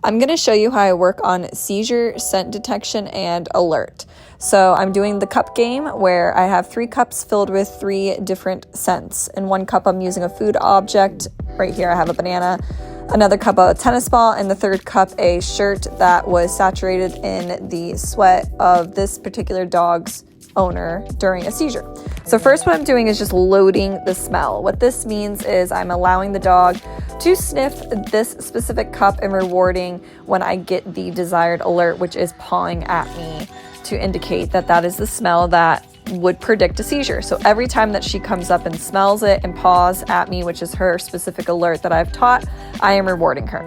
I'm going to show you how I work on seizure, scent detection, and alert. So I'm doing the cup game where I have 3 cups filled with 3 different scents. In one cup I'm using a food object. Right here I have a banana. Another cup a tennis ball, and the third cup a shirt that was saturated in the sweat of this particular dog's owner during a seizure. So first what I'm doing is just loading the smell. What this means is I'm allowing the dog to sniff this specific cup and rewarding when I get the desired alert, which is pawing at me to indicate that that is the smell that would predict a seizure. So every time that she comes up and smells it and paws at me, which is her specific alert that I've taught, I am rewarding her.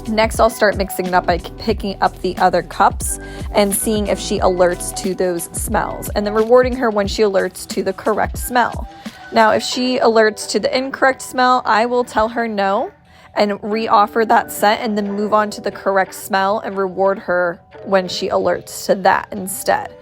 Next, I'll start mixing it up by picking up the other cups and seeing if she alerts to those smells, and then rewarding her when she alerts to the correct smell. Now, if she alerts to the incorrect smell, I will tell her no and re-offer that scent and then move on to the correct smell and reward her when she alerts to that instead.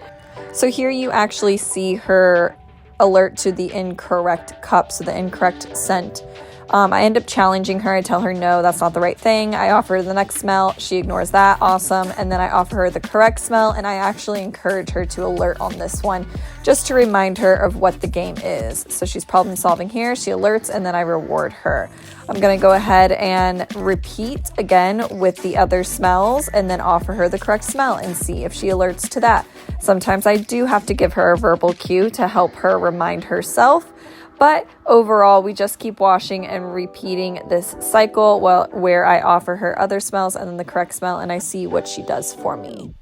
So here you actually see her alert to the incorrect cup, so the incorrect scent. I end up challenging her. I tell her, no, that's not the right thing. I offer her the next smell. She ignores that. Awesome. And then I offer her the correct smell, and I actually encourage her to alert on this one just to remind her of what the game is. So she's problem solving here. She alerts, and then I reward her. I'm going to go ahead and repeat again with the other smells and then offer her the correct smell and see if she alerts to that. Sometimes I do have to give her a verbal cue to help her remind herself. But overall, we just keep washing and repeating this cycle where I offer her other smells and then the correct smell, and I see what she does for me.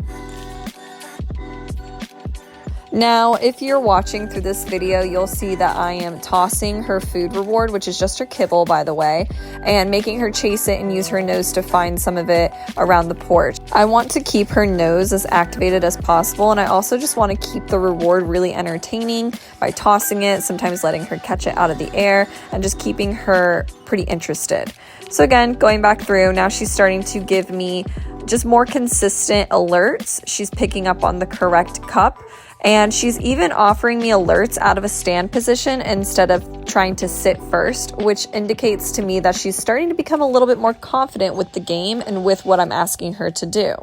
Now, if you're watching through this video, you'll see that I am tossing her food reward, which is just her kibble, by the way, and making her chase it and use her nose to find some of it around the porch. I want to keep her nose as activated as possible, and I also just want to keep the reward really entertaining by tossing it, sometimes letting her catch it out of the air, and just keeping her pretty interested. So again, going back through, now she's starting to give me just more consistent alerts. She's picking up on the correct cup. And she's even offering me alerts out of a stand position instead of trying to sit first, which indicates to me that she's starting to become a little bit more confident with the game and with what I'm asking her to do.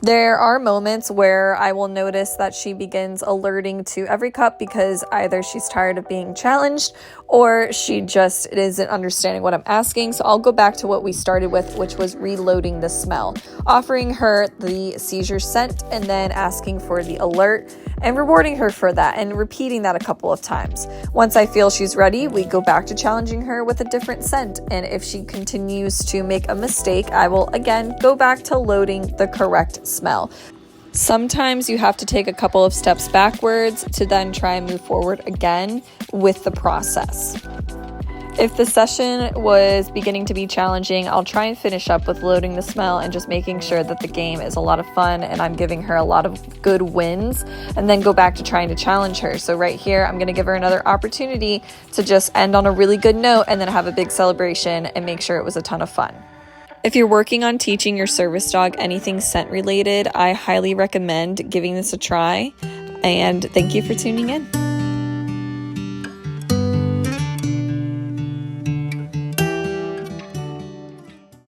There are moments where I will notice that she begins alerting to every cup because either she's tired of being challenged or she just isn't understanding what I'm asking. So I'll go back to what we started with, which was reloading the smell, offering her the seizure scent and then asking for the alert and rewarding her for that and repeating that a couple of times. Once I feel she's ready, we go back to challenging her with a different scent. And if she continues to make a mistake, I will again go back to loading the correct smell. Sometimes you have to take a couple of steps backwards to then try and move forward again with the process. If the session was beginning to be challenging, I'll try and finish up with loading the smell and just making sure that the game is a lot of fun and I'm giving her a lot of good wins, and then go back to trying to challenge her. So right here, I'm going to give her another opportunity to just end on a really good note and then have a big celebration and make sure it was a ton of fun. If you're working on teaching your service dog anything scent related, I highly recommend giving this a try, and thank you for tuning in.